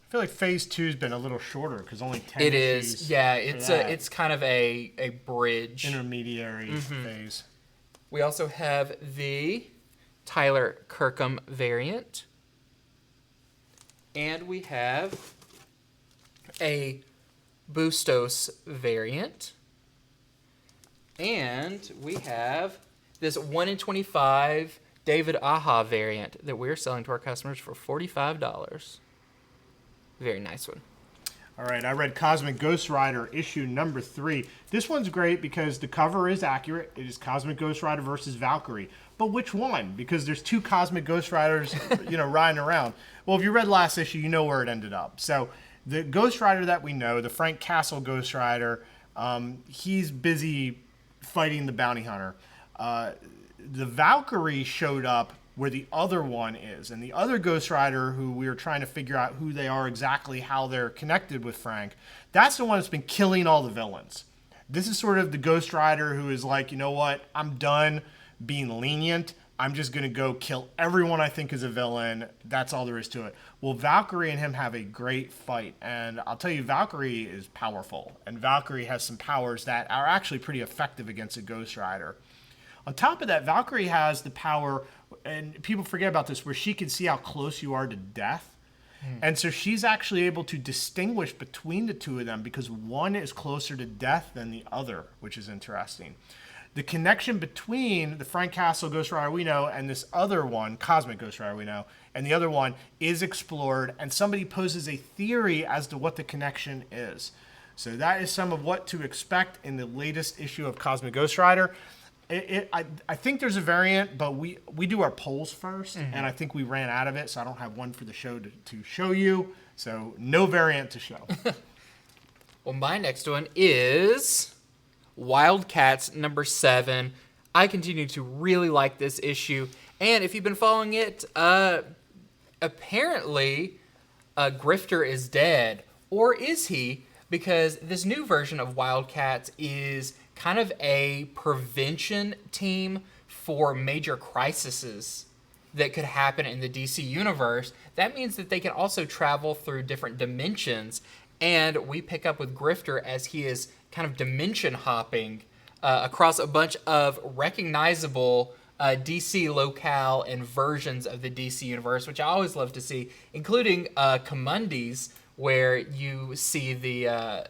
feel like Phase 2's been a little shorter because only 10 It issues. is, yeah. It's kind of a bridge. Intermediary phase. We also have the Tyler Kirkham variant. And we have a Bustos variant. And we have this 1 in 25 David Aja variant that we're selling to our customers for $45. Very nice one. All right, I read Cosmic Ghost Rider issue number 3. This one's great because the cover is accurate. It is Cosmic Ghost Rider versus Valkyrie. But which one? Because there's 2 Cosmic Ghost Riders, riding around. Well, if you read last issue, you know where it ended up. So the Ghost Rider that we know, the Frank Castle Ghost Rider, he's busy fighting the bounty hunter. The Valkyrie showed up where the other one is. And the other Ghost Rider, who we were trying to figure out who they are exactly, how they're connected with Frank, that's the one that's been killing all the villains. This is sort of the Ghost Rider who is like, you know what, I'm done being lenient. I'm just going to go kill everyone I think is a villain. That's all there is to it. Well, Valkyrie and him have a great fight. And I'll tell you, Valkyrie is powerful. And Valkyrie has some powers that are actually pretty effective against a Ghost Rider. On top of that, Valkyrie has the power, and people forget about this, where she can see how close you are to death. And so she's actually able to distinguish between the two of them because one is closer to death than the other, which is interesting. The connection between the Frank Castle Ghost Rider we know and this other one, Cosmic Ghost Rider we know, and the other one is explored, and somebody poses a theory as to what the connection is. So that is some of what to expect in the latest issue of Cosmic Ghost Rider. I think there's a variant, but we do our polls first, and I think we ran out of it, so I don't have one for the show to show you. So no variant to show. Well, my next one is Wildcats number 7. I continue to really like this issue, and if you've been following it, apparently Grifter is dead, or is he? Because this new version of Wildcats is kind of a prevention team for major crises that could happen in the DC universe. That means that they can also travel through different dimensions, and we pick up with Grifter as he is kind of dimension hopping across a bunch of recognizable DC locale and versions of the DC universe, which I always love to see, including Kamundis, where you see the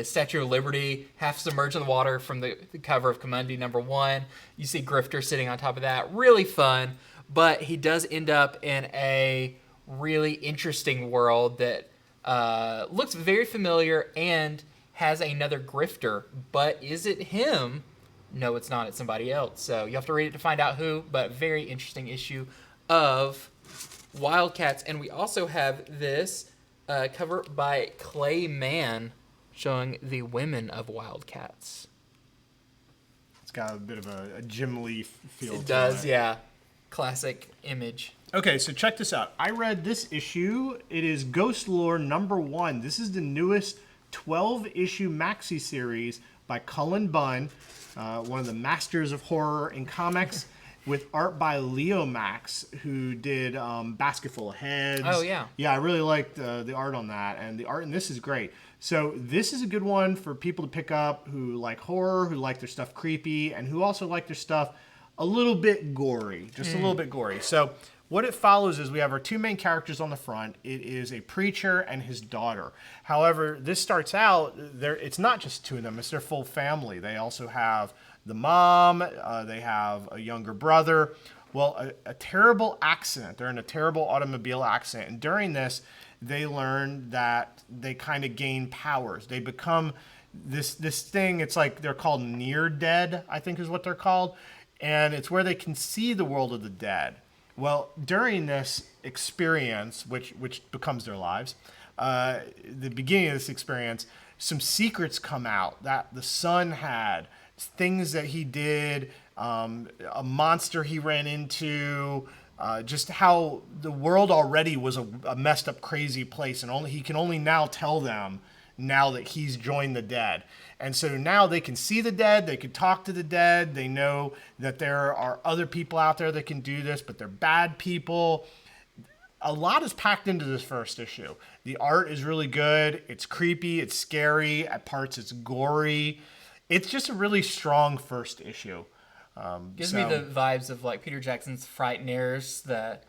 Statue of Liberty half submerged in the water from the cover of Kamundi number 1. You see Grifter sitting on top of that. Really fun, but he does end up in a really interesting world that looks very familiar and has another Grifter. But is it him? No, it's not. It's somebody else. So you have to read it to find out who, but very interesting issue of Wildcats. And we also have this cover by Clay Mann showing the women of Wildcats. It's got a bit of a Jim Lee feel to it. It does, yeah. Classic image. Okay, so check this out. I read this issue. It is Ghostlore number 1. This is the newest 12-issue maxi series by Cullen Bunn, one of the masters of horror in comics, with art by Leo Max, who did Basket Full of Heads. Oh, yeah. Yeah, I really liked the art on that, and the art in this is great. So this is a good one for people to pick up who like horror, who like their stuff creepy, and who also like their stuff a little bit gory, just a little bit gory. So what it follows is we have our two main characters on the front. It is a preacher and his daughter. However, this starts out, it's not just two of them, it's their full family. They also have the mom, they have a younger brother. Well, a terrible accident. They're in a terrible automobile accident. And during this, they learn that they kind of gain powers. They become this thing, it's like they're called near dead, I think is what they're called. And it's where they can see the world of the dead. Well, during this experience, which becomes their lives, the beginning of this experience, some secrets come out that the son had, things that he did, a monster he ran into, just how the world already was a messed up, crazy place, and he can only now tell them now that he's joined the dead. And so now they can see the dead, they can talk to the dead, they know that there are other people out there that can do this, but they're bad people. A lot is packed into this first issue. The art is really good, it's creepy, it's scary, at parts it's gory. It's just a really strong first issue. Gives me the vibes of like Peter Jackson's Frighteners,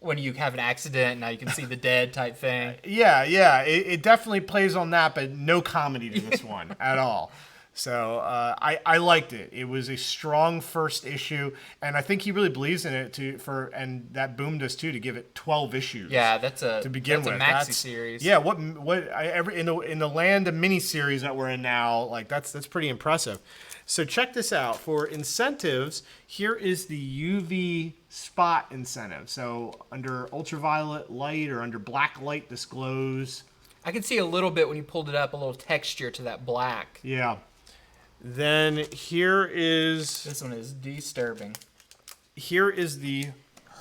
when you have an accident, now you can see the dead type thing. Yeah. It definitely plays on that, but no comedy to this one at all. So I liked it. It was a strong first issue, and I think he really believes in it and that boomed us too to give it 12 issues. Yeah, to begin with. A maxi series. Yeah, in the land of miniseries that we're in now, like that's pretty impressive. So check this out. For incentives, here is the UV spot incentive. So under ultraviolet light or under black light disclose. I can see a little bit when you pulled it up, a little texture to that black. Yeah. Then here is... This one is disturbing. Here is the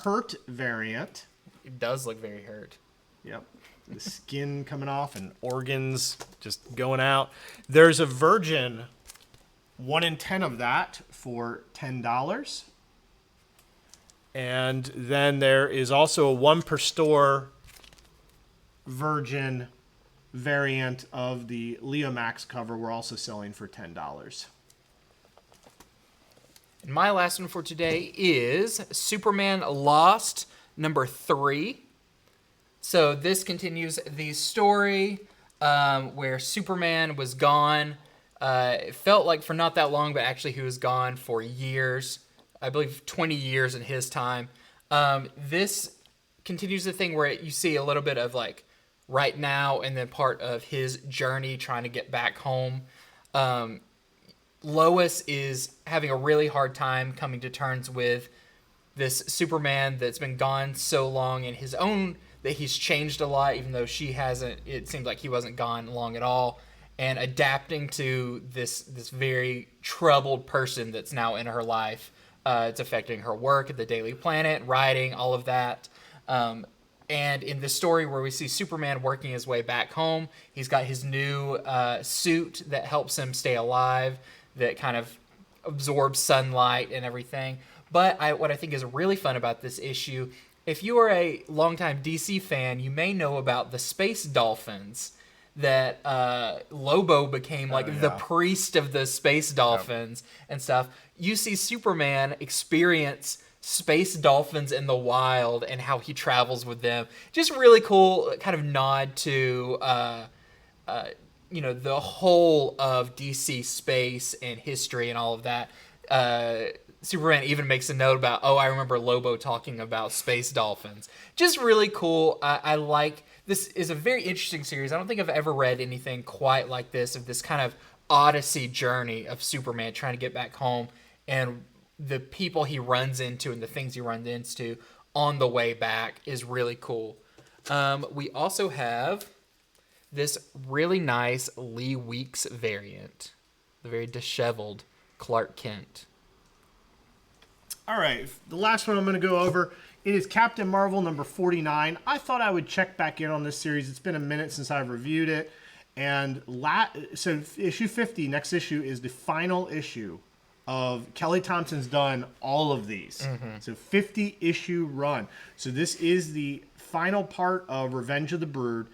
hurt variant. It does look very hurt. Yep. The skin coming off and organs just going out. There's a virgin 1 in 10 of that for $10. And then there is also a 1 per store virgin variant of the Leo Max cover. We're also selling for $10. And my last one for today is Superman Lost number 3. So this continues the story where Superman was gone. It felt like for not that long, but actually he was gone for years. I believe 20 years in his time. This continues the thing where you see a little bit of like right now and then part of his journey trying to get back home. Lois is having a really hard time coming to terms with this Superman that's been gone so long, and his own, that he's changed a lot, even though she hasn't. It seems like he wasn't gone long at all, and adapting to this very troubled person that's now in her life. It's affecting her work at the Daily Planet, writing, all of that. And in the story where we see Superman working his way back home, he's got his new suit that helps him stay alive, that kind of absorbs sunlight and everything. But what I think is really fun about this issue, if you are a longtime DC fan, you may know about the space dolphins, that Lobo became like the priest of the space dolphins and stuff. You see Superman experience space dolphins in the wild and how he travels with them. Just really cool kind of nod to the whole of DC space and history and all of that. Superman even makes a note about, I remember Lobo talking about space dolphins. Just really cool. I like, this is a very interesting series. I don't think I've ever read anything quite like this, of this kind of odyssey journey of Superman trying to get back home, and the people he runs into and the things he runs into on the way back is really cool. We also have this really nice Lee Weeks variant, the very disheveled Clark Kent. All right, the last one I'm going to go over, it is Captain Marvel number 49. I thought I would check back in on this series. It's been a minute since I've reviewed it. And so issue 50, next issue, is the final issue of Kelly Thompson's done all of these. Mm-hmm. So 50 issue run. So this is the final part of Revenge of the Brood.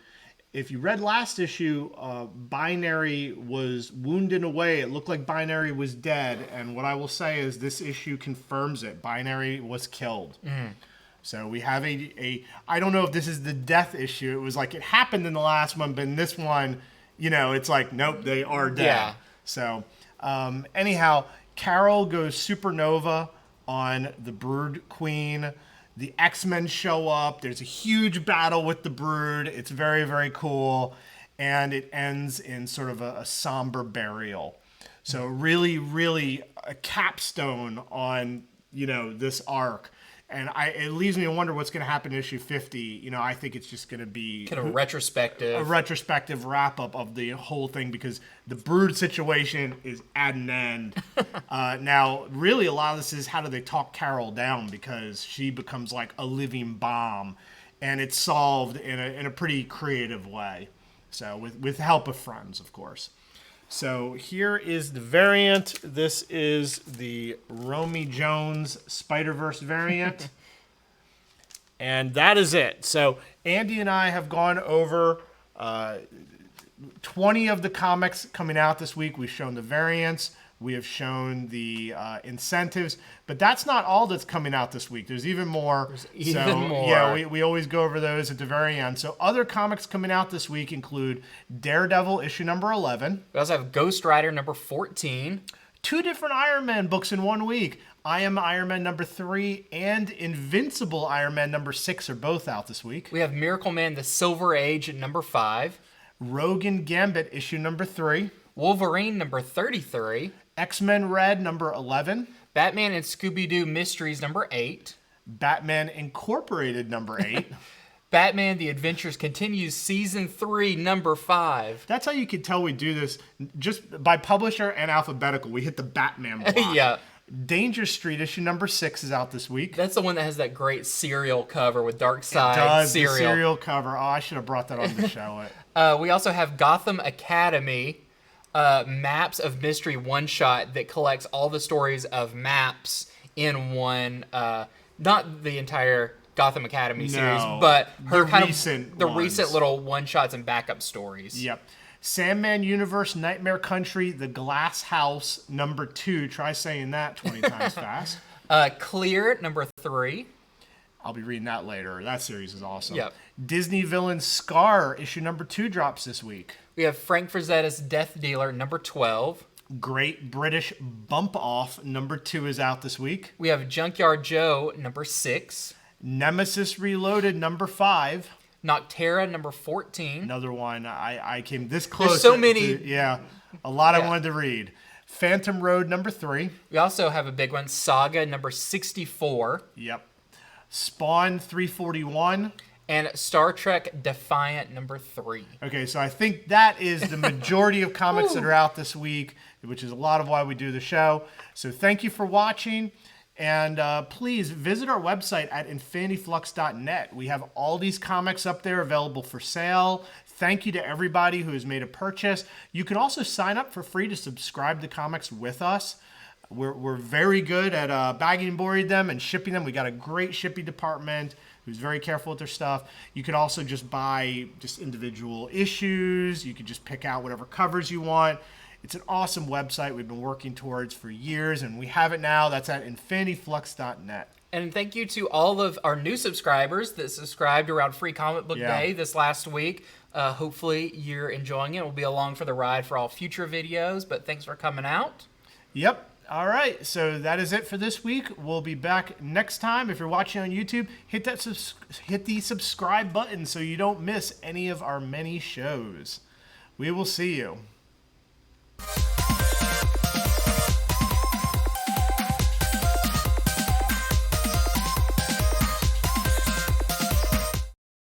If you read last issue, Binary was wounded away. It looked like Binary was dead. And what I will say is this issue confirms it. Binary was killed. Mm. So we have I don't know if this is the death issue. It was like it happened in the last one, but in this one, it's like, nope, they are dead. Yeah. So anyhow, Carol goes supernova on the Brood Queen. The XMen show up. There's a huge battle with the Brood. It's very, very cool. And it ends in sort of a somber burial. So really, really a capstone on, this arc. And it leaves me to wonder what's going to happen in issue 50. I think it's just going to be kind of a retrospective wrap-up of the whole thing, because the Brood situation is at an end. Now, really, a lot of this is how do they talk Carol down, because she becomes like a living bomb, and it's solved in a pretty creative way. So with the help of friends, of course. So here is the variant. This is the Romy Jones Spider-Verse variant. And that is it. So Andy and I have gone over 20 of the comics coming out this week. We've shown the variants. We have shown the incentives. But that's not all that's coming out this week. There's even more. More. Yeah, we always go over those at the very end. So other comics coming out this week include Daredevil issue number 11. We also have Ghost Rider number 14. 2 different Iron Man books in 1 week. I Am Iron Man number 3 and Invincible Iron Man number 6 are both out this week. We have Miracle Man the Silver Age at number 5. Rogan Gambit issue number 3. Wolverine number 33. X-Men Red number 11. Batman and Scooby-Doo Mysteries number 8. Batman Incorporated number 8. Batman The Adventures Continues Season 3 number 5. That's how you can tell we do this just by publisher and alphabetical. We hit the Batman block. Yeah. Danger Street issue number 6 is out this week. That's the one that has that great cereal cover with Darkseid. It does, cereal. The cereal cover. Oh, I should have brought that on the show. We also have Gotham Academy. Maps of Mystery one-shot that collects all the stories of Maps in one, not the entire Gotham Academy series, but her recent little one-shots and backup stories. Yep. Sandman Universe Nightmare Country, The Glass House, number 2. Try saying that 20 times fast. Clear, number 3. I'll be reading that later. That series is awesome. Yep. Disney Villain Scar, issue number 2 drops this week. We have Frank Frazetta's Death Dealer, number 12. Great British Bump Off, number 2 is out this week. We have Junkyard Joe, number 6. Nemesis Reloaded, number 5. Noctera, number 14. Another one. I came this close. There's so many. A lot I wanted to read. Phantom Road number 3. We also have a big one, Saga number 64. Yep. Spawn 341. And Star Trek Defiant number 3. Okay, so I think that is the majority of comics that are out this week, which is a lot of why we do the show. So thank you for watching. And please visit our website at infinityflux.net. We have all these comics up there available for sale. Thank you to everybody who has made a purchase. You can also sign up for free to subscribe to comics with us. We're very good at bagging and boarding them and shipping them. We got a great shipping department who's very careful with their stuff. You could also just buy just individual issues. You could just pick out whatever covers you want. It's an awesome website we've been working towards for years, and we have it now. That's at infinityflux.net. And thank you to all of our new subscribers that subscribed around Free Comic Book Day this last week. Hopefully you're enjoying it. We'll be along for the ride for all future videos, but thanks for coming out. Yep. All right. So that is it for this week. We'll be back next time. If you're watching on YouTube, hit the subscribe button so you don't miss any of our many shows. We will see you.